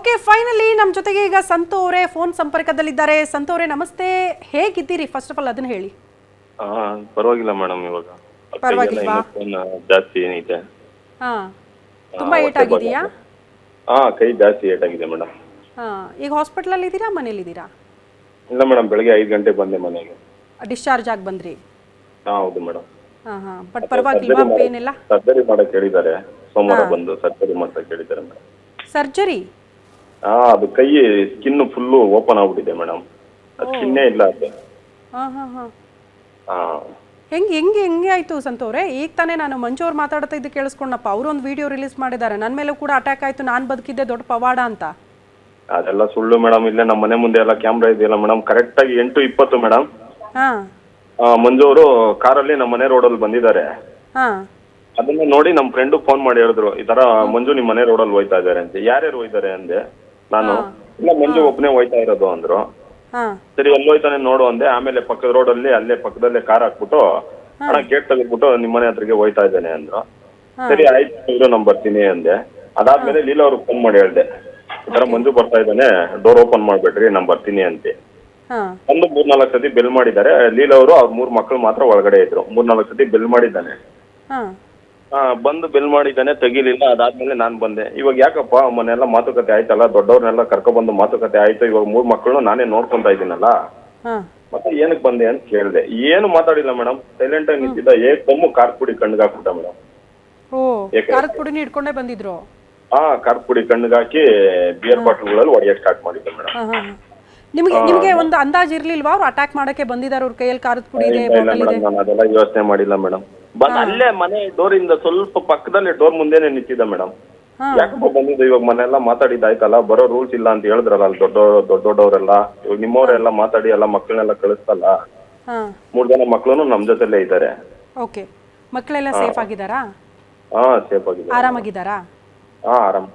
Okay, finally ನಮ್ಮ ಜೊತೆಗೆ ಈಗ ಸಂತು ಅವರೇ ಫೋನ್ ಸಂಪರ್ಕದಲ್ಲಿದ್ದಾರೆ. ಸಂತು ಅವರೇ ನಮಸ್ತೆ, ಹೇಗಿದ್ದೀರಿ ಫಸ್ಟ್ ಆಫ್ ಆಲ್ ಅದನ್ನ ಹೇಳಿ. ಪರವಾಗಿಲ್ಲ ಮೇಡಮ್, ಇವಾಗ ಪರವಾಗಿಲ್ವಾ? ಜಾಸ್ತಿ ಏನಿದೆ. ಹಾ, ತುಂಬಾ ಏಟ್ ಆಗಿದೆಯಾ? ಕೈ ಜಾಸ್ತಿ ಏಟಾಗಿದೆ ಮೇಡಮ್. ಈಗ ಹಾಸ್ಪಿಟಲ್ ಇದ್ದೀರಾ, ಮನೇಲಿದ್ದೀರಾ? ಇಲ್ಲ ಮೇಡಮ್, ಬೆಳಗ್ಗೆ 5 ಗಂಟೆ ಬಂದೆ ಮನೆಗೆ. ಡಿಸ್ಚಾರ್ಜ್ ಆಗಿ ಬಂದ್ರಿ? ಹೌದು ಮೇಡಮ್. ಬಟ್ ಪರವಾಗಿಲ್ವಾ? ಪೇನ್ ಎಲ್ಲ? ಸರ್ಜರಿ ಮಾಡಕ್ ಹೇಳಿದ್ದಾರೆ, ಸೋಮವಾರ ಬಂದು ಸರ್ಜರಿ ಮಾಡ್ಸಕ್ ಹೇಳಿದ್ದಾರೆ ಮೇಡಮ್. ಸರ್ಜರಿ? ಅದು ಕೈ ಸ್ಕಿನ್ ಫುಲ್ಲು ಓಪನ್ ಆಗ್ಬಿಟ್ಟಿದೆ ಮೇಡಮ್. ಸ್ಕಿನ್ನೇ ಇಲ್ಲ ಅದು. ಹೆಂಗೆ ಆಯ್ತು ಸಂತು ಅವರೇ? ಈಗ ತಾನೇ ನಾನು ಮಂಜು ಅವ್ರು ಮಾತಾಡ್ತಾ ಇದ್ದು ಕೇಳಿಸ್ಕೊಂಡಪ್ಪ. ಅವರು ಒಂದು ವಿಡಿಯೋ ರಿಲೀಸ್ ಮಾಡಿದ್ದಾರೆ, ನನ್ನ ಮೇಲೂ ಕೂಡ ಅಟ್ಯಾಕ್ ಆಯ್ತು, ನಾನು ಬದುಕಿದ್ದೆ ದೊಡ್ಡ ಪವಾಡ ಅಂತ. ಅದೆಲ್ಲ ಸುಳ್ಳು ಮೇಡಮ್. ಇಲ್ಲೇ ನಮ್ಮ ಮನೆ ಮುಂದೆ ಎಲ್ಲ ಕ್ಯಾಮ್ರಾ ಇದೆಯಲ್ಲ ಮೇಡಮ್. ಕರೆಕ್ಟ್ ಆಗಿ 8:20 ಮೇಡಮ್. ಮಂಜು ಅವರು ಕಾರಲ್ಲಿ ನಮ್ಮ ಮನೆ ರೋಡಲ್ಲಿ ಬಂದಿದ್ದಾರೆ. ಅದನ್ನ ನೋಡಿ ನಮ್ಮ ಫ್ರೆಂಡ್ ಫೋನ್ ಮಾಡಿ ಹೇಳಿದ್ರು, ಈ ತರ ಮಂಜು ನಿಮ್ ಮನೆ ರೋಡಲ್ಲಿ ಹೋಯ್ತಾ ಇದಾರೆ ಅಂತ. ಯಾರ್ಯಾರು ಹೋಯ್ತಾರೆ ಅಂದೆ ನಾನು. ಇಲ್ಲ, ಮಂಜು ಒಬ್ಬನೇ ಹೋಯ್ತಾ ಇರೋದು ಅಂದ್ರು. ಸರಿ, ಎಲ್ಲಿ ಹೋಯ್ತಾನೆ ನೋಡು ಅಂದೆ. ಆಮೇಲೆ ಪಕ್ಕದ ರೋಡಲ್ಲಿ ಅಲ್ಲೇ ಪಕ್ಕದಲ್ಲೇ ಕಾರ್ ಹಾಕ್ಬಿಟ್ಟು ಹಣ ಗೇಟ್ ತೆಗೆದ್ಬಿಟ್ಟು ನಿಮ್ ಮನೆ ಹತ್ರಗೆ ಹೋಯ್ತಾ ಇದ್ದಾನೆ ಅಂದ್ರು. ಸರಿ ಆಯ್ತು, ನಾನು ಬರ್ತೀನಿ ಅಂದೆ. ಅದಾದ್ಮೇಲೆ ಲೀಲಾ ಅವ್ರಿಗೆ ಫೋನ್ ಮಾಡಿ ಹೇಳ್ದೆ, ಈ ತರ ಮಂಜು ಬರ್ತಾ ಇದ್ದಾನೆ, ಡೋರ್ ಓಪನ್ ಮಾಡ್ಬೇಡ್ರಿ, ನಾನು ಬರ್ತೀನಿ ಅಂತೆ. ಒಂದು 3-4 ಸತಿ ಬೆಲ್ ಮಾಡಿದ್ದಾರೆ. ಲೀಲಾ ಅವರು ಅವ್ರ 3 ಮಕ್ಕಳು ಮಾತ್ರ ಒಳಗಡೆ ಇದ್ರು. 3-4 ಸತಿ ಬೆಲ್ ಮಾಡಿದ್ದಾನೆ. ಬಂದು ಬೆಲ್ ಮಾಡಿದ್ದಾನೆ, ತೆಗಿಲಿಲ್ಲ. ಅದಾದ್ಮೇಲೆ ನಾನ್ ಬಂದೆ. ಇವಾಗ ಯಾಕಪ್ಪ ಮನೆಯೆಲ್ಲ ಮಾತುಕತೆ ಆಯ್ತಲ್ಲ, ದೊಡ್ಡವ್ರನ್ನೆಲ್ಲ ಕರ್ಕೊಬಂದು ಮಾತುಕತೆ ಆಯ್ತು, ಇವಾಗ 3 ಮಕ್ಕಳು ನಾನೇ ನೋಡ್ಕೊಂತಾ ಇದ್ದೀನಲ್ಲ, ಮತ್ತೆ ಏನಕ್ಕೆ ಬಂದೆ ಅಂತ ಕೇಳಿದೆ. ಏನು ಮಾತಾಡಿಲ್ಲ ಮೇಡಮ್, ಸೈಲೆಂಟ್ ಆಗಿ ನಿಂತಿದ್ದ. ಕಮ್ಮು ಖಾರದ ಪುಡಿ ಕಣ್ಣಿಗೆ ಹಾಕ್ಬಿಟ್ಟ ಮೇಡಮ್. ಖಾರದ ಪುಡಿನ ಇಟ್ಕೊಂಡೇ ಬಂದಿದ್ರು? ಖಾರದ ಪುಡಿ ಕಣ್ಣಿಗೆ ಹಾಕಿ ಬಿಯರ್ ಬಾಟಲ್ಗಳಲ್ಲಿ ಹೊಡೆಯಕ್ಕೆ ಸ್ಟಾರ್ಟ್ ಮಾಡಿದ್ದೆ ಮೇಡಮ್. ನಿಮಗೆ ಒಂದು ಅಂದಾಜ್ ಇರ್ಲಿಲ್ವಾ ಅವ್ರು ಅಟ್ಯಾಕ್ ಮಾಡಕ್ಕೆ ಬಂದಿದ್ದಾರೆ, ಅವ್ರ ಕೈಯಲ್ಲಿ ಖಾರದ ಪುಡಿ ಇದೆ, ಬಾಟಲ್ ಇದೆ? ನಾನು ಅದೆಲ್ಲ ಯೋಚನೆ ಮಾಡಿಲ್ಲ ಮೇಡಮ್. ಅಲ್ಲೇ ಮನೆ ಡೋರ್ ಇಂದ ಸ್ವಲ್ಪ ಪಕ್ಕದಲ್ಲಿ ಡೋರ್ ಮುಂದೆನೆ ನಿಂತಿದ್ದ ಮೇಡಮ್. ಯಾಕಪ್ಪ ಬಂದಿದ್ದು, ಇವಾಗ ಮನೆಯೆಲ್ಲ ಮಾತಾಡಿದ್ದಾಯ್ತಲ್ಲ, ಬರೋ ರೂಲ್ಸ್ ಇಲ್ಲ ಅಂತ ಹೇಳಿದ್ರಲ್ಲ ಅಲ್ಲಿ ದೊಡ್ಡವರೆಲ್ಲ. ಇವಾಗ ನಿಮ್ಮವರೆಲ್ಲ ಮಾತಾಡಿ ಎಲ್ಲ ಮಕ್ಕಳನ್ನೆಲ್ಲ ಕಳಿಸ್ತಲ್ಲ. 3 ಜನ ಮಕ್ಕಳು ನಮ್ ಜೊತೆಲೇ ಇದ್ದಾರೆ. ಓಕೆ, ಮಕ್ಕಳೆಲ್ಲ ಸೇಫ್ ಆಗಿದ್ದಾರಾ? ಸೇಫ್ ಆಗಿದ್ದಾರೆ. ಆರಾಮಾಗಿದ್ದಾರಾ? ಆರಾಮ್.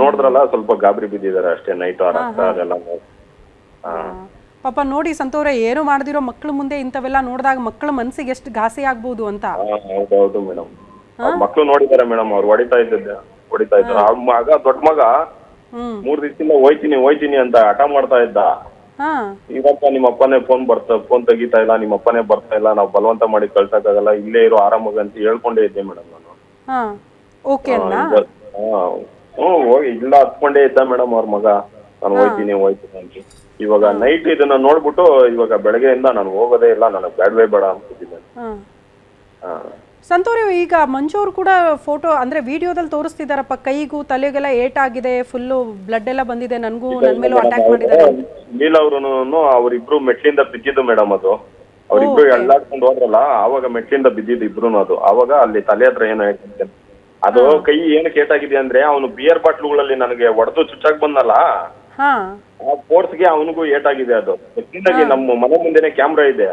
ನೋಡಿದ್ರಲ್ಲ, ಸ್ವಲ್ಪ ಗಾಬರಿ ಬಿದ್ದಿದ್ದಾರೆ ಅಷ್ಟೇ. ನೈಟ್ ಅದೆಲ್ಲ ಪಾಪ ನೋಡಿ ಸಂತೋರೆ, ಏನು ಮಾಡದಿರೋ ಮಕ್ಕಳು ಮುಂದೆ ಇಂಥವೆಲ್ಲ ನೋಡಿದಾಗ ಮಕ್ಕಳ ಮನಸ್ಸಿಗೆ ಎಷ್ಟು ಘಾಸಿ ಆಗ್ಬಹುದು ಅಂತ. ಹೌದು ಮೇಡಮ್. ಮಕ್ಕಳು ನೋಡಿದ್ದಾರೆ ಮೇಡಮ್, ಅವ್ರು ಹೊಡಿತಾ ಇದ್ದಾರೆ. ಅವ್ರ ಮಗ, ದೊಡ್ಡ ಮಗ 3 ದಿವಸದಿಂದ ಹೋಯ್ತೀನಿ ಅಂತ ಹಠ ಮಾಡ್ತಾ ಇದ್ದ. ಇವತ್ತ ನಿಮ್ಮ ಅಪ್ಪನೇ ಫೋನ್ ತೆಗಿತಾ ಇಲ್ಲ, ನಿಮ್ಮ ಅಪ್ಪನೇ ಬರ್ತಾ ಇಲ್ಲ, ನಾವು ಬಲವಂತ ಮಾಡಿ ಕಳ್ಸಕ್ಕಾಗಲ್ಲ, ಇಲ್ಲೇ ಇರೋ ಆರಾಮಾಗ ಅಂತ ಹೇಳ್ಕೊಂಡೇ ಇದ್ದೆ ಮೇಡಮ್ ನಾನು. ಹೋಗಿ ಇಲ್ಲ ಹತ್ಕೊಂಡೇ ಇದ್ದ ಮೇಡಮ್ ಅವ್ರ ಮಗ. ನಾನು ಹೋಯ್ತೀನಿ ಅಂತ. ಇವಾಗ ನೈಟ್ ಇದನ್ನ ನೋಡ್ಬಿಟ್ಟು ಇವಾಗ ಬೆಳಗ್ಗೆಯಿಂದ ನಾನು ಹೋಗೋದೇ ಇಲ್ಲ, ನನಗೆ ಬೇಡವೇ ಬೇಡ ಅಂತಿದ್ದೆ. ಸಂತೋರಿ, ಈಗ ಮಂಜು ಅವ್ರು ಕೂಡ ಫೋಟೋ ಅಂದ್ರೆ ವಿಡಿಯೋದಲ್ಲಿ ತೋರಿಸ್ತಿದಾರಪ್ಪ, ಕೈಗೂ ತಲೆಗೆಲ್ಲ ಏಟಾಗಿದೆ, ಫುಲ್ಲು ಬ್ಲಡ್ ಎಲ್ಲ ಬಂದಿದೆ, ನನ್ಗೂ ನನ್ ಮೇಲೂ ಅಟ್ಯಾಕ್ ಮಾಡಿದ್ದಾರೆ. ಲೀಲಾ ಅವ್ರು ಅವರಿಬ್ರು ಮೆಟ್ಲಿಂದ ಬಿದ್ದಿದ್ದು ಮೇಡಮ್. ಅದು ಅವ್ರಿಬ್ರು ಎಲ್ಲಾಡ್ಕೊಂಡು ಹೋದ್ರಲ್ಲ, ಆವಾಗ ಮೆಟ್ಲಿಂದ ಬಿದ್ದಿದ್ದು ಇಬ್ರು. ಅದು ಆವಾಗ ಅಲ್ಲಿ ತಲೆ ಹತ್ರ ಏನೋ ಹೇಳ್ತಿದ್ದೆ. ಅದು ಕೈ ಏನಕ್ಕೆ ಏಟಾಗಿದೆ ಅಂದ್ರೆ, ಅವನು ಬಿಯರ್ ಬಾಟ್ಲುಗಳಲ್ಲಿ ನನಗೆ ಹೊಡೆದು ಚುಚ್ಚಾಕ್ ಬಂದಲ್ಲ, ಆ ಫೋರ್ಸ್ಗೆ ಅವನಿಗೂ ಏಟಾಗಿದೆ. ಅದು ನಮ್ಮ ಮನೆ ಮುಂದೆನೆ ಕ್ಯಾಮ್ರಾ ಇದೆ.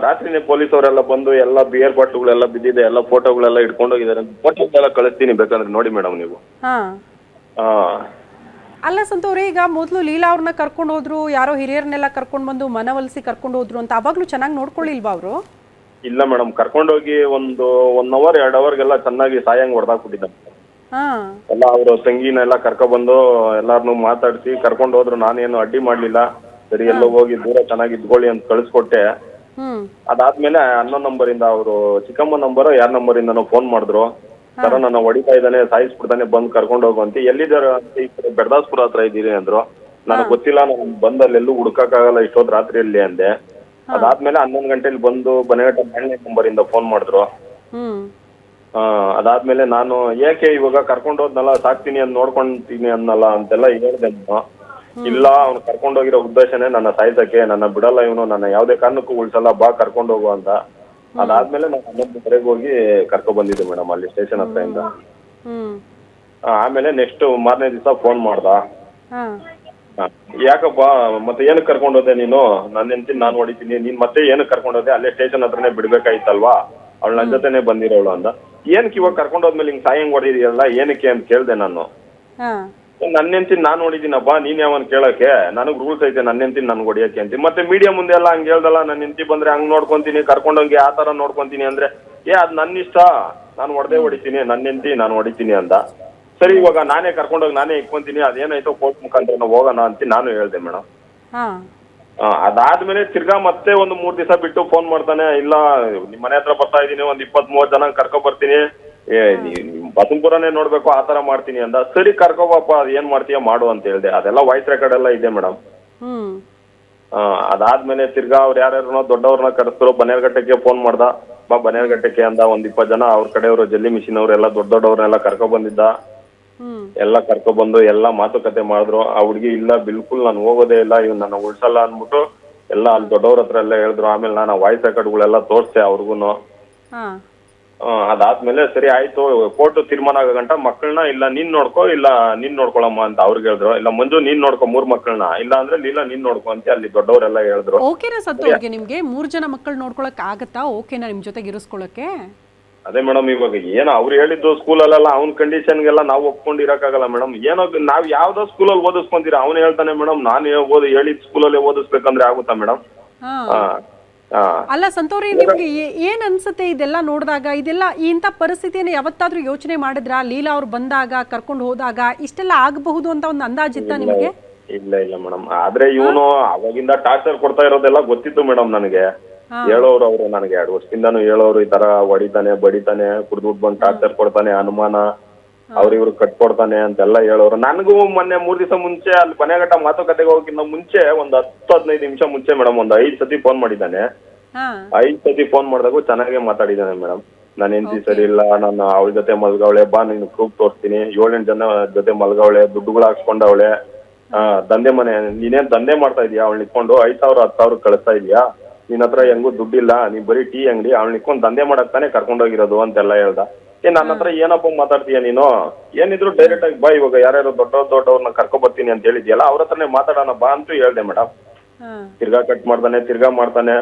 ರಾತ್ರಿನೇ ಪೊಲೀಸ್ ಅವರೆಲ್ಲ ಬಂದು ಎಲ್ಲ ಬಿಯರ್ ಬಾಟ್ಲುಗಳೆಲ್ಲ ಬಿದ್ದಿದೆ, ಎಲ್ಲ ಫೋಟೋಗಳೆಲ್ಲ ಇಟ್ಕೊಂಡು ಹೋಗಿದ್ದಾರೆ. ಫೋಟೋಗಳೆಲ್ಲ ಕಳಿಸ್ತೀನಿ ಬೇಕಾದ್ರೆ ನೋಡಿ ಮೇಡಮ್ ನೀವು. ಅಲ್ಲ ಸಂತೋರಿ, ಈಗ ಮೊದಲು ಲೀಲಾ ಅವ್ರನ್ನ ಕರ್ಕೊಂಡು ಹೋದ್ರು, ಯಾರೋ ಹಿರಿಯರನ್ನೆಲ್ಲ ಕರ್ಕೊಂಡು ಬಂದು ಮನವೊಲಿಸಿ ಕರ್ಕೊಂಡು ಹೋದ್ರು ಅಂತ, ಅವಾಗ್ಲೂ ಚೆನ್ನಾಗಿ ನೋಡ್ಕೊಳ್ಳಿಲ್ವಾ ಅವರು? ಇಲ್ಲ ಮೇಡಮ್, ಕರ್ಕೊಂಡೋಗಿ 1 ಅವರ್ 2 ಅವರ್ಗೆಲ್ಲ ಚೆನ್ನಾಗಿ ಸಾಯಂಗ್ ಹೊಡೆದಾಕ್ಬಿಟ್ಟಿದ್ದ ಎಲ್ಲ. ಅವರು ತಂಗಿನೆಲ್ಲ ಕರ್ಕೊಬಂದು ಎಲ್ಲಾರನು ಮಾತಾಡಿಸಿ ಕರ್ಕೊಂಡು ಹೋದ್ರು. ನಾನೇನು ಅಡ್ಡಿ ಮಾಡ್ಲಿಲ್ಲ. ಸರಿ, ಎಲ್ಲೋ ಹೋಗಿ ದೂರ ಚೆನ್ನಾಗಿ ಇದ್ಕೊಳ್ಳಿ ಅಂತ ಕಳಿಸ್ಕೊಟ್ಟೆ. ಅದಾದ್ಮೇಲೆ 11 ನಂಬರಿಂದ ಅವರು ಚಿಕ್ಕಮ್ಮ ನಂಬರ್ ಯಾರ ನಂಬರ್ ಇಂದನೋ ಫೋನ್ ಮಾಡಿದ್ರು, ತರ ನನ್ನ ಹೊಡಿತಾ ಇದ್ದಾನೆ, ಸಾಯಿಸ್ಬಿಡ್ತಾನೆ, ಬಂದ್ ಕರ್ಕೊಂಡು ಹೋಗುವಂತೆ. ಎಲ್ಲಿದ್ದಾರೆ ಅಂತ, ಈ ಕಡೆ ಬೆಡದಾಸ್ಪುರ ಹತ್ರ ಇದ್ದೀರಿ ಅಂದ್ರು. ನನಗೆ ಗೊತ್ತಿಲ್ಲ, ನಾನು ಬಂದಲ್ಲಿ ಎಲ್ಲೂ ಹುಡುಕಕ್ಕಾಗಲ್ಲ ಇಷ್ಟೊತ್ತು ರಾತ್ರಿಯಲ್ಲಿ ಅಂದೆ. ಅದಾದ್ಮೇಲೆ 11 ಗಂಟೆಲಿ ಬಂದು ಬನಘಟ್ಟ 2ನೇ ನಂಬರ್ ಇಂದ ಫೋನ್ ಮಾಡಿದ್ರು. ಅದಾದ್ಮೇಲೆ ನಾನು ಏಕೆ ಇವಾಗ ಕರ್ಕೊಂಡು ಹೋದ್ನಲ್ಲ, ಸಾಕ್ತೀನಿ ಅಂತ ನೋಡ್ಕೊಂತೀನಿ ಅನ್ನಲ್ಲ ಅಂತೆಲ್ಲ ಹೇಳ್ದೆ. ಇಲ್ಲ, ಅವ್ನು ಕರ್ಕೊಂಡೋಗಿರೋ ಉದ್ದೇಶನೇ ನನ್ನ ಸಾಯ್ಸಕ್ಕೆ, ನನ್ನ ಬಿಡಲ್ಲ ಇವನು, ನನ್ನ ಯಾವ್ದೇ ಕಾರಣಕ್ಕೂ ಉಳ್ಸಲ್ಲ, ಬಾ ಕರ್ಕೊಂಡು ಹೋಗು ಅಂತ. ಅದಾದ್ಮೇಲೆ ನಾನು 11 ಹೋಗಿ ಕರ್ಕೊ ಬಂದಿದ್ದೆ ಮೇಡಮ್ ಅಲ್ಲಿ ಸ್ಟೇಷನ್ ಹತ್ರ ಇಂದ. ಆಮೇಲೆ ನೆಕ್ಸ್ಟ್ ಮಾರನೇ ದಿವಸ ಫೋನ್ ಮಾಡ್ದ. ಯಾಕಪ್ಪ ಮತ್ತೆ ಏನಕ್ಕೆ ಕರ್ಕೊಂಡು ಹೋದೆ ನೀನು, ನನ್ನ ಹೆಂಡತಿ ನಾನು ಹೊಡಿತೀನಿ, ನೀನ್ ಮತ್ತೆ ಏನಕ್ಕೆ ಕರ್ಕೊಂಡು ಹೋದೆ, ಅಲ್ಲೇ ಸ್ಟೇಷನ್ ಹತ್ರನೇ ಬಿಡ್ಬೇಕಾಯ್ತಲ್ವಾ, ಅವಳು ನನ್ನ ಜೊತೆನೆ ಬಂದಿರೋಳು ಅಂದ. ಏನಕ್ಕೆ ಇವಾಗ ಕರ್ಕೊಂಡು ಹೋದ್ಮೇಲೆ ಹಿಂಗ್ ಸಾಯಂಗ್ ಹೊಡಿದೀಯಲ್ಲ, ಏನಕ್ಕೆ ಅಂತ ಕೇಳ್ದೆ ನಾನು. ನನ್ನ ಹೆಂಡತಿ ನಾನು ಹೊಡಿತೀನಪ್ಪ, ನೀನ್ ಯಾವನ್ ಕೇಳಕ್ಕೆ, ನನಗ್ ರೂಲ್ಸ್ ಐತೆ ನನ್ನ ಹೆಂಡತಿ ನನ್ಗೆ ಹೊಡಿಯಕ್ಕೆ ಅಂತ. ಮತ್ತೆ ಮೀಡಿಯಾ ಮುಂದೆ ಎಲ್ಲ ಹಂಗೆ ಹೇಳ್ದಲ್ಲ, ನನ್ನ ಹೆಂಡತಿ ಬಂದ್ರೆ ಹಂಗ್ ನೋಡ್ಕೊಂತೀನಿ, ಕರ್ಕೊಂಡೋಗಿ ಆ ತರ ನೋಡ್ಕೊಂತೀನಿ ಅಂದ್ರೆ, ಅದ್ ನನ್ನ ಇಷ್ಟ, ನಾನು ಹೊಡೆದೇ ಹೊಡಿತೀನಿ, ನನ್ನ ಹೆಂಡತಿ ನಾನು ಹೊಡಿತೀನಿ ಅಂದ. ಸರಿ ಇವಾಗ ನಾನೇ ಕರ್ಕೊಂಡೋಗಿ ನಾನೇ ಇಟ್ಕೊಂತೀನಿ, ಅದೇನಾಯ್ತೋ ಕೋರ್ಟ್ ಮುಖಾಂತರ ನಾವು ಹೋಗೋಣ ಅಂತ ನಾನು ಹೇಳ್ದೆ ಮೇಡಮ್. ಹಾ ಅದಾದ್ಮೇಲೆ ತಿರ್ಗಾ ಮತ್ತೆ ಒಂದು 3 ದಿವಸ ಬಿಟ್ಟು ಫೋನ್ ಮಾಡ್ತಾನೆ, ಇಲ್ಲ ನಿಮ್ ಮನೆ ಹತ್ರ ಬರ್ತಾ ಇದೀನಿ, ಒಂದ್ 20-30 ಜನ ಕರ್ಕೊ ಬರ್ತೀನಿ, ಬಸಂಪುರನೇ ನೋಡ್ಬೇಕು ಆ ತರ ಮಾಡ್ತೀನಿ ಅಂದ. ಸರಿ ಕರ್ಕೋಬಪ್ಪ, ಅದ್ ಏನ್ ಮಾಡ್ತೀಯ ಮಾಡು ಅಂತ ಹೇಳ್ದೆ. ಅದೆಲ್ಲ ವಾಯ್ಸ್ ರೆಕಾರ್ಡ್ ಎಲ್ಲ ಇದೆ ಮೇಡಮ್. ಹ್ಮ್ ಅದಾದ್ಮೇಲೆ ತಿರ್ಗಾ ಅವ್ರು ಯಾರ್ಯಾರನೋ ದೊಡ್ಡವ್ರನ್ನ ಕರೆಸ್ತರು, ಬನ್ನೇರ್ಘಟ್ಟಕ್ಕೆ ಫೋನ್ ಮಾಡ್ದ, ಬಾ ಬನ್ನೇರ್ಘಟ್ಟಕ್ಕೆ ಅಂದ. ಒಂದ್ 20 ಜನ ಅವ್ರ ಕಡೆಯವರು, ಜಲ್ಲಿ ಮಿಷಿನ್ ಅವ್ರೆಲ್ಲ ದೊಡ್ಡವ್ರನ್ನೆಲ್ಲ ಕರ್ಕೊ ಬಂದಿದ್ದ. ಎಲ್ಲ ಕರ್ಕೊ ಬಂದು ಎಲ್ಲ ಮಾತುಕತೆ ಮಾಡಿದ್ರು. ಆ ಹುಡ್ಗಿ ಇಲ್ಲ ಬಿಲ್ಕುಲ್ ನಾನು ಹೋಗೋದೇ ಇಲ್ಲ, ಇವ್ ನನ್ನ ಉಳ್ಸಲ್ಲ ಅನ್ಬಿಟ್ಟು ಎಲ್ಲ ಅಲ್ಲಿ ದೊಡ್ಡವ್ರ ಹತ್ರ ಎಲ್ಲ ಹೇಳಿದ್ರು. ಆಮೇಲೆ ನಾನು ವಾಯ್ಸ್ ರೆಕಾರ್ಡ್ಗಳೆಲ್ಲ ತೋರಿಸ್ದೆ ಅವ್ರಿಗೂನು. ಅದಾದ್ಮೇಲೆ ಸರಿ ಆಯ್ತು, ಕೋರ್ಟ್ ತೀರ್ಮಾನ ಆಗೋ ಗಂಟ ಮಕ್ಕಳನ್ನ ಇಲ್ಲ ನೀನ್ ನೋಡ್ಕೋ, ಇಲ್ಲ ನೀನ್ ನೋಡ್ಕೊಳಮ್ಮ ಅಂತ ಅವ್ರಿಗೆ ಹೇಳಿದ್ರು. ಇಲ್ಲ ಮಂಜು ನೀನ್ ನೋಡ್ಕೊ 3 ಮಕ್ಕಳನ್ನ, ಇಲ್ಲ ಅಂದ್ರೆ ಲೀಲಾ ನೀನ್ ನೋಡ್ಕೊ ಅಂತ ಅಲ್ಲಿ ದೊಡ್ಡವರೆಲ್ಲ ಹೇಳಿದ್ರು. ಓಕೆನಾ ಸಂತೋರ್ಗೆ, ನಿಮ್ಗೆ 3 ಜನ ಮಕ್ಕಳು ನೋಡ್ಕೊಳಕ್ ಆಗತ್ತಾ? ಓಕೆನಾ ನಿಮ್ ಜೊತೆಗೆ ಇರಿಸ್ಕೊಳಕ್ಕೆ? ಅದೇ ಮೇಡಮ್, ಇವಾಗ ಏನೋ ಅವ್ರು ಹೇಳಿದ್ದು ಸ್ಕೂಲಲ್ಲೆಲ್ಲ ಅವ್ನ ಕಂಡೀಷನ್ಗೆಲ್ಲ ನಾವು ಒಪ್ಕೊಂಡು ಇರಕ್ಕಾಗಲ್ಲ ಮೇಡಮ್. ಏನೋ ನಾವ್ ಯಾವ್ದೋ ಸ್ಕೂಲಲ್ಲಿ ಓದಿಸ್ಕೊಂತೀರಾ, ಅವ್ನು ಹೇಳ್ತಾನೆ ಮೇಡಮ್ ನಾನು ಹೇಳಿದ ಸ್ಕೂಲಲ್ಲಿ ಓದಿಸ್ಬೇಕಂದ್ರೆ ಆಗುತ್ತಾ ಮೇಡಮ್? ಅಲ್ಲ ಸಂತೋರಿ, ನಿಮ್ಗೆ ಏನ್ ಅನ್ಸುತ್ತೆ ಇದೆಲ್ಲ ನೋಡಿದಾಗ? ಇದೆಲ್ಲ ಇಂಥ ಪರಿಸ್ಥಿತಿಯನ್ನು ಯಾವತ್ತಾದ್ರೂ ಯೋಚನೆ ಮಾಡಿದ್ರಾ? ಲೀಲಾ ಅವ್ರು ಬಂದಾಗ, ಕರ್ಕೊಂಡು ಹೋದಾಗ ಇಷ್ಟೆಲ್ಲ ಆಗಬಹುದು ಅಂತ ಒಂದು ಅಂದಾಜಿತ್ತ ನಿಮಗೆ? ಇಲ್ಲ ಇಲ್ಲ ಮೇಡಮ್, ಆದ್ರೆ ಇವನು ಅವಾಗಿಂದ ಟಾರ್ಚರ್ ಕೊಡ್ತಾ ಇರೋದೆಲ್ಲ ಗೊತ್ತಿತ್ತು ಮೇಡಮ್ ನನಗೆ. ಹೇಳೋರು ಅವರು ನನಗೆ 2 ವರ್ಷದಿಂದಾನು ಹೇಳೋರು, ಈ ತರ ಹೊಡಿತಾನೆ ಬಡಿತಾನೆ, ಕುಡ್ದುಬಿಟ್ಟು ಬಂದು ಟಾರ್ಚರ್ ಕೊಡ್ತಾನೆ, ಅನುಮಾನ ಅವ್ರಿವ್ರು ಕಟ್ಕೊಡ್ತಾನೆ ಅಂತೆಲ್ಲ ಹೇಳೋರು. ನನಗೂ ಮೊನ್ನೆ 3 ದಿವಸ ಮುಂಚೆ ಅಲ್ಲಿ ಬನ್ನೇರ್ಘಟ್ಟ ಮಾತುಕತೆಗೆ ಹೋಗಿದ್ದ ಮುಂಚೆ ಒಂದು 10-15 ನಿಮಿಷ ಮುಂಚೆ ಮೇಡಮ್ ಒಂದು 5 ಸತಿ ಫೋನ್ ಮಾಡಿದ್ದಾನೆ. 5 ಸತಿ ಫೋನ್ ಮಾಡಿದಾಗೂ ಚೆನ್ನಾಗೇ ಮಾತಾಡಿದ್ದಾನೆ ಮೇಡಮ್. ನಾನು ಹೆಂಡತಿ ಸರಿ ಇಲ್ಲ, ನಾನು ಅವಳ ಜೊತೆ ಮಲ್ಗವಳೆ, ಬಾ ನೀನು ಪ್ರೂಫ್ ತೋರಿಸ್ತೀನಿ, 7-8 ಜನ ಜೊತೆ ಮಲ್ಗವಳೆ, ದುಡ್ಡುಗಳು ಹಾಕ್ಸ್ಕೊಂಡವಳೆ, ದಂಧೆ ಮನೆ, ನೀನೇನ್ ದಂಧೆ ಮಾಡ್ತಾ ಇದೀಯಾ, ಅವಳು ನಿತ್ಕೊಂಡು 5,000-10,000 ಕಳಿಸ್ತಾ ಇದೀಯಾ, ನಿನ್ ಹತ್ರ ಹೆಂಗೂ ದುಡ್ಡಿಲ್ಲ, ನೀ ಬರೀ ಟೀ ಅಂಗಡಿ, ಅವಳು ನಿತ್ಕೊಂಡು ದಂಧೆ ಮಾಡಕ್ ತಾನೇ ಕರ್ಕೊಂಡೋಗಿರೋದು ಅಂತೆಲ್ಲ ಹೇಳ್ದ. ನನ್ನ ಹತ್ರ ಏನಪ್ಪ ಮಾತಾಡ್ತೀಯ ನೀನು, ಏನಿದ್ರು ಡೈರೆಕ್ಟ್ ಆಗಿ ಬಾ, ಇವಾಗ ಯಾರ್ಯಾರು ದೊಡ್ಡವ್ರನ್ನ ಕರ್ಕೊ ಬರ್ತೀನಿ ಅಂತ ಹೇಳಿದ್ಯಲ್ಲ ಅವ್ರ ಹತ್ರನೇ ಮಾತಾಡೋಣ ಬಾ ಅಂತೂ ಹೇಳ್ದೆ ಮೇಡಮ್. ತಿರ್ಗಾ ಕಟ್ ಮಾಡ್ತಾನೆ.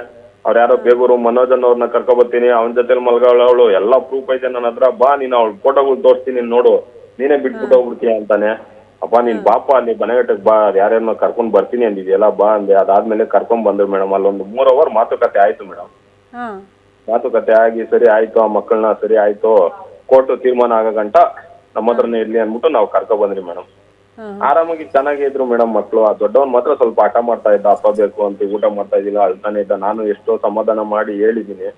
ಅವ್ರು ಯಾರೋ ಬೇಗೂರು ಮನೋಜ್ ಅನ್ನೋರ್ನ ಕರ್ಕೊ ಬರ್ತೀನಿ, ಅವನ ಜೊತೆಲಿ ಮಲ್ಗವಳು, ಎಲ್ಲ ಪ್ರೂಫ್ ಐತೆ ನನ್ನ ಹತ್ರ, ಬಾ ನೀನು ಅವಳು ಫೋಟೋಗಳು ತೋರಿಸ್ತೀನಿ ನೋಡು, ನೀನೇ ಬಿಟ್ಬಿಟ್ಟು ಹೋಗ್ಬಿಡ್ತೀಯ ಅಂತಾನೆ. ಅಪ್ಪ ನೀನ್ ಬಾಪ ಅಲ್ಲಿ ಬನ್ನೇರ್ಘಟ್ಟಕ್ಕೆ ಬಾ, ಯಾರ್ಯಾರನ್ನ ಕರ್ಕೊಂಡ್ ಬರ್ತೀನಿ ಅಂದಿದ್ಯಲ್ಲ ಬಾ ಅಂದೆ. ಅದಾದ್ಮೇಲೆ ಕರ್ಕೊಂಡ್ ಬಂದ್ರು ಮೇಡಮ್. ಅಲ್ಲೊಂದು 3 ಅವರ್ ಮಾತುಕತೆ ಆಯ್ತು ಮೇಡಮ್. ಮಾತುಕತೆ ಆಗಿ ಸರಿ ಆಯ್ತು, ಆ ಮಕ್ಕಳನ್ನ ಸರಿ ಆಯ್ತು, ಕೋರ್ಟ್ ತೀರ್ಮಾನ ಆಗೋ ಗಂಟ ನಮ್ಮ ಹತ್ರನೇ ಇರ್ಲಿ ಅಂದ್ಬಿಟ್ಟು ನಾವು ಕರ್ಕೊ ಬಂದ್ರಿ ಮೇಡಮ್. ಆರಾಮಾಗಿ ಚೆನ್ನಾಗೇ ಇದ್ರು ಮೇಡಮ್ ಮಕ್ಕಳು. ಆ ದೊಡ್ಡವನ್ ಮಾತ್ರ ಸ್ವಲ್ಪ ಆಟ ಮಾಡ್ತಾ ಇದ್ದ, ಅಪ್ಪ ಬೇಕು ಅಂತ, ಊಟ ಮಾಡ್ತಾ ಇದ್ದಿಲ್ಲ, ಅಳ್ತಾನೆ ಇದ್ದ. ನಾನು ಎಷ್ಟೋ ಸಮಾಧಾನ ಮಾಡಿ ಹೇಳಿದ್ದೀನಿ.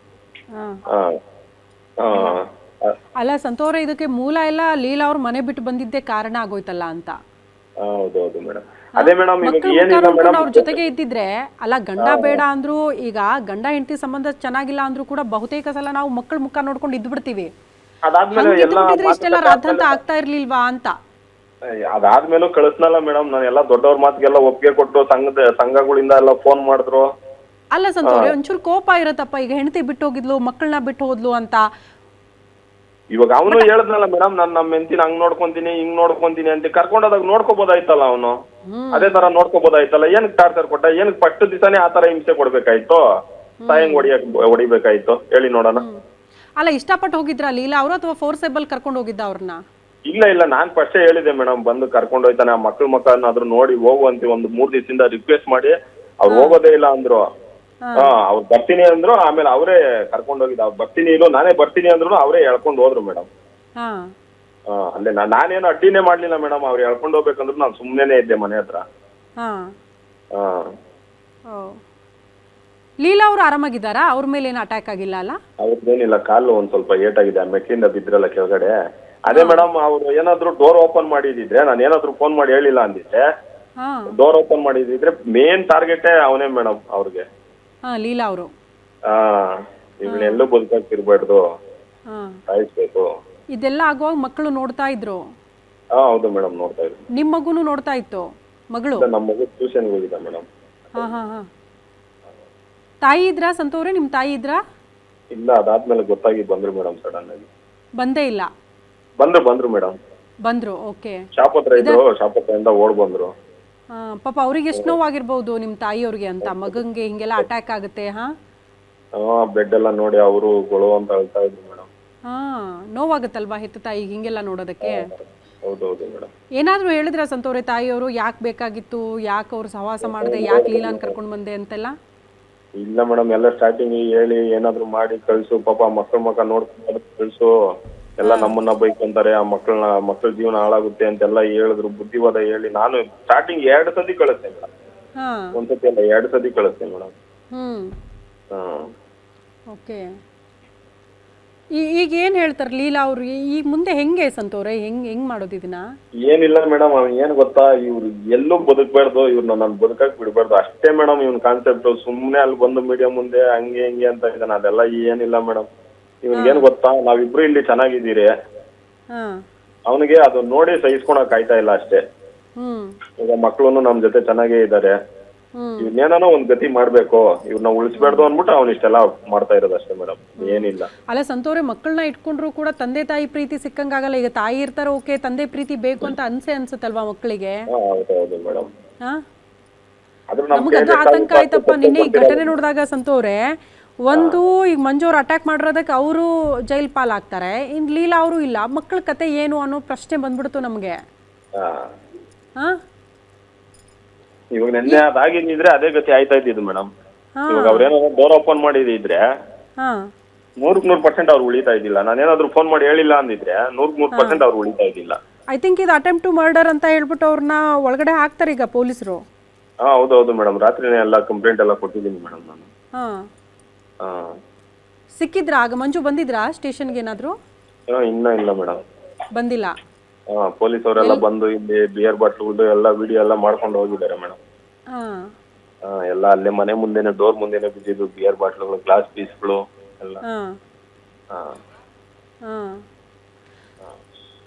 ಅಲ್ಲ ಸಂತೋರ, ಇದಕ್ಕೆ ಮೂಲ ಎಲ್ಲ ಲೀಲಾ ಅವ್ರ ಮನೆ ಬಿಟ್ಟು ಬಂದಿದ್ದೇ ಕಾರಣ ಆಗೋಯ್ತಲ್ಲ ಅಂತ. ಹೌದೌದು ಮೇಡಮ್. ಅದೇ ಮೇಡಮ್, ಏನಿಲ್ಲ ಮೇಡಮ್, ಅವ್ರ ಜೊತೆಗೆ ಇದ್ದಿದ್ರೆ, ಅಲ್ಲ ಗಂಡ ಬೇಡ ಅಂದ್ರು, ಈಗ ಗಂಡ ಹೆಂಡತಿ ಸಂಬಂಧ ಚೆನ್ನಾಗಿಲ್ಲ ಅಂದ್ರೂ ಕೂಡ ಬಹುತೇಕ ಸಲ ನಾವು ಮಕ್ಕಳ ಮುಖ ನೋಡ್ಕೊಂಡು ಇದ್ಬಿಡ್ತೀವಿ. ಅದಾದ್ಮೇಲೆ ಇಷ್ಟೆಲ್ಲ ರಾಧಾಂತ ಆಗ್ತಾ ಇರ್ಲಿಲ್ವಾ ಅಂತ. ಅದಾದ್ಮೇಲೂ ಕಳಿಸ್ನಲ್ಲ ಮೇಡಮ್, ನಾನು ಎಲ್ಲ ದೊಡ್ಡವ್ರ ಮಾತಿಗೆಲ್ಲ ಒಪ್ಪಿಗೆ ಕೊಟ್ಟು ಸಂಘಗಳಿಂದ ಎಲ್ಲ ಫೋನ್ ಮಾಡಿದ್ರು. ಅಲ್ಲ ಸಂತೋರಿ, ಒಂಚೂರು ಕೋಪ ಇರತ್ತಪ್ಪ, ಈಗ ಹೆಂಡತಿ ಬಿಟ್ಟು ಹೋಗಿದ್ಲು, ಮಕ್ಕಳನ್ನ ಬಿಟ್ಟು ಹೋದ್ಲು ಅಂತ. ಇವಾಗ ಅವನು ಹೇಳದ್ನಲ್ಲ ಮೇಡಮ್, ನಾನು ನಮ್ಮ ಹೆಂಡತಿನ ಹಂಗ್ ನೋಡ್ಕೊಂತೀನಿ ಹಿಂಗ್ ನೋಡ್ಕೊಂತೀನಿ ಅಂತ. ಕರ್ಕೊಂಡೋದಾಗ ನೋಡ್ಕೋಬೋದಾಯ್ತಲ್ಲ ಅವನು, ಅದೇ ತರ ನೋಡ್ಕೋಬೋದಾಯ್ತಲ್ಲ. ಏನಕ್ಕೆ ಟಾರ್ಚರ್ ಕೊಟ್ಟ? ಏನಕ್ಕೆ ಫಸ್ಟ್ ದಿವಸನೇ ಆ ತರ ಹಿಂಸೆ ಕೊಡ್ಬೇಕಾಯ್ತು? ಸಾಯಂಗ್ ಹೊಡಿಬೇಕಾಯ್ತು ಹೇಳಿ ನೋಡೋಣ. ಅಲ್ಲ ಇಷ್ಟಪಟ್ಟು ಹೋಗಿದ್ರ ಲೀಲಾ ಅವರು, ಅಥವಾ ಫೋರ್ಸೇಬಲ್ ಕರ್ಕೊಂಡು ಹೋಗಿದ್ದ ಅವ್ರನ್ನ? ಇಲ್ಲ ನಾನ್ ಫಸ್ಟೇ ಹೇಳಿದೆ ಮೇಡಮ್, ಬಂದು ಕರ್ಕೊಂಡು ಹೋಯ್ತಾನೆ, ಆ ಮಕ್ಕಳನ್ನಾದ್ರೂ ನೋಡಿ ಹೋಗುವಂತೆ ಒಂದು 3 ದಿವಸದಿಂದ ರಿಕ್ವೆಸ್ಟ್ ಮಾಡಿ ಅವ್ರು ಹೋಗೋದೇ ಇಲ್ಲ ಅಂದ್ರು. ಅವ್ರು ಬರ್ತೀನಿ ಅಂದ್ರು, ಆಮೇಲೆ ಅವರೇ ಕರ್ಕೊಂಡು ಹೋಗಿದ್ದ. ಅವ್ರು ಬರ್ತೀನಿ ಇಲ್ಲೋ ನಾನೇ ಬರ್ತೀನಿ ಅಂದ್ರು, ಅವರೇ ಎಳ್ಕೊಂಡು ಹೋದ್ರು ಮೇಡಮ್. ಅಲ್ಲೇ ನಾನೇನು ಅಡ್ಡಿನೇ ಮಾಡ್ಲಿಲ್ಲ ಮೇಡಮ್. ಅವ್ರು ಎಳ್ಕೊಂಡು ಹೋಗ್ಬೇಕಂದ್ರು ನಾನು ಸುಮ್ಮನೆ ಇದ್ದೆ ಮನೆ ಹತ್ರ. ಲೀಲಾ ಅವ್ರು ಆರಾಮಾಗಿದ್ದಾರಾ? ಅವ್ರ ಮೇಲೆ ಏನು ಅಟ್ಯಾಕ್ ಆಗಿಲ್ಲ ಅಲ್ಲ? ಅವ್ರದ್ದೇನಿಲ್ಲ, ಕಾಲು ಒಂದ್ ಸ್ವಲ್ಪ ಏಟಾಗಿದೆ, ಮೆಟ್ಲಿಂದ ಬಿದ್ರಲ್ಲ ಕೆಳಗಡೆ. ಅದೇ ಮೇಡಮ್, ಅವ್ರು ಏನಾದ್ರು ಡೋರ್ ಓಪನ್ ಮಾಡಿದಿದ್ರೆ, ನಾನು ಏನಾದ್ರು ಫೋನ್ ಮಾಡಿ ಹೇಳಿಲ್ಲ ಅಂದಿದ್ರೆ, ಡೋರ್ ಓಪನ್ ಮಾಡಿದಿದ್ರೆ ಮೇನ್ ಟಾರ್ಗೆಟೇ ಅವನೇ ಮೇಡಮ್ ಅವ್ರಿಗೆ. ಲೀಲಾ ಅವರು ಇವಳೆಲ್ಲೂ ಬದುಕಾಗ್ತಿರ್ಬಾರ್ದು, ಸಾಯಿಸ್ಬೇಕು. ಇದೆಲ್ಲ ಆಗುವಾಗ ಮಕ್ಕಳು ನೋಡ್ತಾ ಇದ್ರು? ಹೌದು ಮೇಡಮ್, ನೋಡ್ತಾ ಇದ್ರು. ನಿಮ್ ಮಗುನು ನೋಡ್ತಾ ಇತ್ತು? ಮಗಳು ನಮ್ಮ ಮಗು ಟ್ಯೂಷನ್ ಹೋಗಿದ್ದ ಮೇಡಮ್. ತಾಯಿ ಇದ್ರಾ ಸಂತೋರೆ? ನಿಮ್ ತಾಯಿ ಇದ್ರಾ? ಇಲ್ಲ, ಅದಾದ್ಮೇಲೆ ಗೊತ್ತಾಗಿ ಬಂದ್ರು ಮೇಡಮ್. ಸಡನ್ ಆಗಿ ಬಂದೇ ಇಲ್ಲ? ಬಂದ್ರು ಮೇಡಮ್. ಬಂದ್ರು, ಓಕೆ. ಶಾಪ್ ಹತ್ರ ಇದ್ರು, ಶಾಪ್ ಹತ್ರದಿಂದ ಓಡ್ ಬಂದ್ರು. ಪಾಪ ಅವ್ರಿಗೆ ಎಷ್ಟು ನೋವಾಗಿರ್ಬಹುದು ನಿಮ್ ತಾಯಿಯವ್ರಿಗೆ ಅಂತ, ಮಗಂಗೆ ಹಿಂಗೆಲ್ಲ ಅಟ್ಯಾಕ್ ಆಗುತ್ತೆ. ಬೆಡ್ ಎಲ್ಲ ನೋಡಿ ಅವರು ಗೊಳು ಅಂತ ಹೇಳ್ತಾ ಇದ್ರು ಮೇಡಮ್. ನೋವಾಗುತ್ತಲ್ವಾ ಹೆತ್ತ ತಾಯಿಗೆ ಹಿಂಗೆಲ್ಲ ನೋಡೋದಕ್ಕೆ? ಹೌದೌದು ಮೇಡಮ್. ಏನಾದ್ರು ಹೇಳಿದ್ರ ಸಂತೋರೆ ತಾಯಿಯವರು, ಯಾಕೆ ಬೇಕಾಗಿತ್ತು, ಯಾಕೆ ಅವ್ರು ಸಹವಾಸ ಮಾಡದೆ, ಯಾಕೆ ಲೀಲಾನ್ ಕರ್ಕೊಂಡ್ ಬಂದೆ ಅಂತೆಲ್ಲ? ಇಲ್ಲ ಮೇಡಮ್, ಎಲ್ಲ ಸ್ಟಾರ್ಟಿಂಗ್ ಹೇಳಿ ಏನಾದ್ರು ಮಾಡಿ ಕಳ್ಸು, ಪಾಪ ಮಕ್ಕಳ ನೋಡ್ಕೊಂಡು ಕಳ್ಸು, ಎಲ್ಲ ನಮ್ಮನ್ನ ಬೈಕೊಂತಾರೆ, ಆ ಮಕ್ಕಳ ಜೀವನ ಹಾಳಾಗುತ್ತೆ ಅಂತೆಲ್ಲ ಹೇಳಿದ್ರು, ಬುದ್ಧಿವಾದ ಹೇಳಿ ನಾನು ಸ್ಟಾರ್ಟಿಂಗ್ 2 ಸತಿ ಕಳಿಸ್ತೆ ಮೇಡಮ್. ಹಾ ಒಂದ್ಸತಿ ಅಲ್ಲ 2 ಸತಿ ಕಳಿಸ್ತೆ ಮೇಡಮ್. ಹ್ಮ್ ಹ್ಮ್ ಓಕೆ. ಈಗ ಏನು ಹೇಳ್ತಾರೆ ಲೀಲಾ ಅವರು? ಈಗ ಮುಂದೆ ಹೆಂಗೆ ಸಂತೋರೆ, ಹೆಂಗ್ ಮಾಡೋದು ಇದನ್ನ? ಏನಿಲ್ಲ ಮೇಡಮ್, ಅವ್ನು ಏನ್ ಗೊತ್ತಾ, ಇವ್ರು ಎಲ್ಲೂ ಬದುಕ್ಬಾರ್ದು, ಇವ್ರನ್ನ ನಾನು ಬದುಕಕ್ ಬಿಡ್ಬಾರ್ದು ಅಷ್ಟೇ ಮೇಡಮ್ ಇವ್ನ ಕಾನ್ಸೆಪ್ಟ್. ಸುಮ್ನೆ ಅಲ್ಲಿ ಬಂದು ಮೀಡಿಯಾ ಮುಂದೆ ಹಂಗೆ ಹಿಂಗೆ ಅಂತ ಇದ್ದಾನೆ, ಅದೆಲ್ಲ ಏನಿಲ್ಲ ಮೇಡಮ್. ಇವ್ನಿಗೇನ್ ಗೊತ್ತಾ, ನಾವಿಬ್ರು ಇಲ್ಲಿ ಚೆನ್ನಾಗಿದ್ದೀರಿ, ಹಾ ಅವನಿಗೆ ಅದು ನೋಡಿ ಸಹಿಸ್ಕೊಳಕ್ ಆಯ್ತಾ ಇಲ್ಲ ಅಷ್ಟೇ. ಹ್ಮ್ ಈಗ ಮಕ್ಳು ನಮ್ ಜೊತೆ ಚೆನ್ನಾಗೇ ಇದ್ದಾರೆ, ಹ್ಮ್ ಇವ್ನೇನೋ ಒಂದ್ ಗತಿ ಮಾಡ್ಬೇಕು, ಇವ್ರನ್ನ ಉಳಿಸ್ಬಾರ್ದು ಅನ್ಬಿಟ್ಟು ಅವ್ನ ಇಷ್ಟೆಲ್ಲ ಮಾಡ್ತಾ ಇರೋದು ಅಷ್ಟೇ ಮೇಡಮ್, ಏನಿಲ್ಲ. ಅಲ್ಲ ಸಂತೋರೆ, ಮಕ್ಕಳನ್ನ ಇಟ್ಕೊಂಡ್ರು ಕೂಡ ತಂದೆ ತಾಯಿ ಪ್ರೀತಿ ಸಿಕ್ಕಂಗಾಗಲ್ಲ. ಈಗ ತಾಯಿ ಇರ್ತಾರೆ, ಓಕೆ, ತಂದೆ ಪ್ರೀತಿ ಬೇಕು ಅಂತ ಅನ್ಸುತ್ತಲ್ವಾ ಮಕ್ಕಳಿಗೆ? ಹೌದೌದು ಮೇಡಮ್. ಹಾ ಆದ್ರೂ ನಮಗದು ಆತಂಕ ಆಯ್ತಪ್ಪ. ನಿನ್ನೆ ಈ ಘಟನೆ ನೋಡಿದಾಗ ಸಂತೋರೆ, ಒಂದು ಈಗ ಮಂಜು ಅವ್ರು ಅಟ್ಯಾಕ್ ಮಾಡಿರೋದಕ್ಕೆ ಅವರು ಜೈಲ್ ಪಾಲಾಗ್ತಾರೆ, ಇನ್ ಲೀಲಾ ಅವರು ಇಲ್ಲ, ಮಕ್ಕಳ ಕತೆ ಏನು ಅನ್ನೋ ಪ್ರಶ್ನೆ ಬಂದ್ಬಿಡ್ತು ನಮ್ಗೆ. ಹಾ ಇವಾಗ ನೆನ್ನೆ ಅದಾಗಿದ್ರೆ ಅದೇ ಗತಿ ಆಯ್ತಾ ಇದ್ದಿದ್ದು ಮೇಡಮ್. ಹಾ ಇವಾಗ ಅವ್ರೇನಾದ್ರು ಡೋರ್ ಓಪನ್ ಮಾಡಿದ್ರೆ ಹಾ 100% ಅವ್ರು ಉಳಿತಾ ಇದ್ದಿಲ್ಲ. ನಾನೇನಾದ್ರು ಫೋನ್ ಮಾಡಿ ಹೇಳಿಲ್ಲ ಅಂದಿದ್ರೆ 100% ಅವ್ರು ಉಳಿತಾ ಇದ್ದಿಲ್ಲ. ಐ ಥಿಂಕ್ ಇದು ಅಟೆಂಪ್ಟ್ ಟು ಮರ್ಡರ್ ಅಂತ ಹೇಳ್ಬಿಟ್ಟು ಅವ್ರನ್ನ ಒಳಗಡೆ ಹಾಕ್ತಾರೆ ಈಗ ಪೊಲೀಸರು. ಹೌದೌದು ಮೇಡಮ್, ರಾತ್ರಿನೇ ಎಲ್ಲ ಕಂಪ್ಲೇಂಟ್ ಎಲ್ಲ ಕೊಟ್ಟಿದ್ದೀನಿ ಮೇಡಮ್ ನಾನು. ಹಾ ಹಾ ಸಿಕ್ಕಿದ್ರಾ ಆಗ? ಮಂಜು ಬಂದಿದ್ರಾ ಸ್ಟೇಷನ್ಗೆ ಏನಾದ್ರು? ಇನ್ನ ಇಲ್ಲ ಮೇಡಮ್, ಬಂದಿಲ್ಲ. ಪೊಲೀಸ್ ಅವರೆಲ್ಲ ಬಂದು ಇಲ್ಲಿ ಬಿಯರ್ ಬಾಟ್ಲು ಎಲ್ಲ ವಿಡಿಯೋ ಎಲ್ಲ ಮಾಡ್ಕೊಂಡು ಹೋಗಿದ್ದಾರೆ ಮೇಡಮ್. ಹಾ ಎಲ್ಲ ಅಲ್ಲೇ ಮನೆ ಮುಂದೆನೆ, ಡೋರ್ ಮುಂದೆನೆ ಬಿದ್ದಿದ್ದು ಬಿಯರ್ ಬಾಟ್ಲುಗಳು, ಗ್ಲಾಸ್ ಪೀಸ್ಗಳು ಎಲ್ಲ. ಹಾ ಹಾ ಹಾ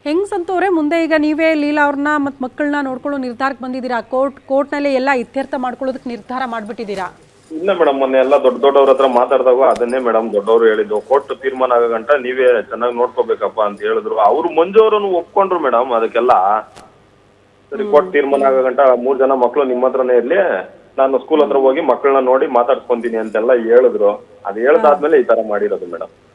ಹೆಂಗ್ ಸಂತೋರೆ ಮುಂದೆ ಈಗ ನೀವೇ ಲೀಲಾ ಅವ್ರನ್ನ ಮತ್ತು ಮಕ್ಕಳನ್ನ ನೋಡ್ಕೊಳ್ಳೋ ನಿರ್ಧಾರಕ್ಕೆ ಬಂದಿದ್ದೀರಾ? ಕೋರ್ಟ್ನಲ್ಲಿ ಎಲ್ಲ ಇತ್ಯರ್ಥ ಮಾಡ್ಕೊಳ್ಳೋದಕ್ಕೆ ನಿರ್ಧಾರ ಮಾಡಿಬಿಟ್ಟಿದ್ದೀರಾ? ಇಲ್ಲ ಮೇಡಮ್, ಮೊನ್ನೆ ಎಲ್ಲ ದೊಡ್ಡವ್ರ ಹತ್ರ ಮಾತಾಡಿದಾಗ ಅದನ್ನೇ ಮೇಡಮ್ ದೊಡ್ಡವರು ಹೇಳಿದ್ದು, ಕೋರ್ಟ್ ತೀರ್ಮಾನ ಆಗೋ ಗಂಟ ನೀವೇ ಚೆನ್ನಾಗಿ ನೋಡ್ಕೋಬೇಕಪ್ಪ ಅಂತ ಹೇಳಿದ್ರು. ಅವ್ರು ಮಂಜು ಅವರನ್ನು ಒಪ್ಕೊಂಡ್ರು ಮೇಡಮ್ ಅದಕ್ಕೆಲ್ಲ. ಸರಿ, ಕೋರ್ಟ್ ತೀರ್ಮಾನ ಆಗೋ ಗಂಟ 3 ಜನ ಮಕ್ಕಳು ನಿಮ್ಮ ಹತ್ರನೇ ಇರ್ಲಿ, ನಾನು ಸ್ಕೂಲ್ ಹತ್ರ ಹೋಗಿ ಮಕ್ಕಳನ್ನ ನೋಡಿ ಮಾತಾಡ್ಸ್ಕೊಂತೀನಿ ಅಂತೆಲ್ಲ ಹೇಳಿದ್ರು. ಅದು ಹೇಳ್ದಾದ್ಮೇಲೆ ಈ ತರ ಮಾಡಿರೋದು ಮೇಡಮ್.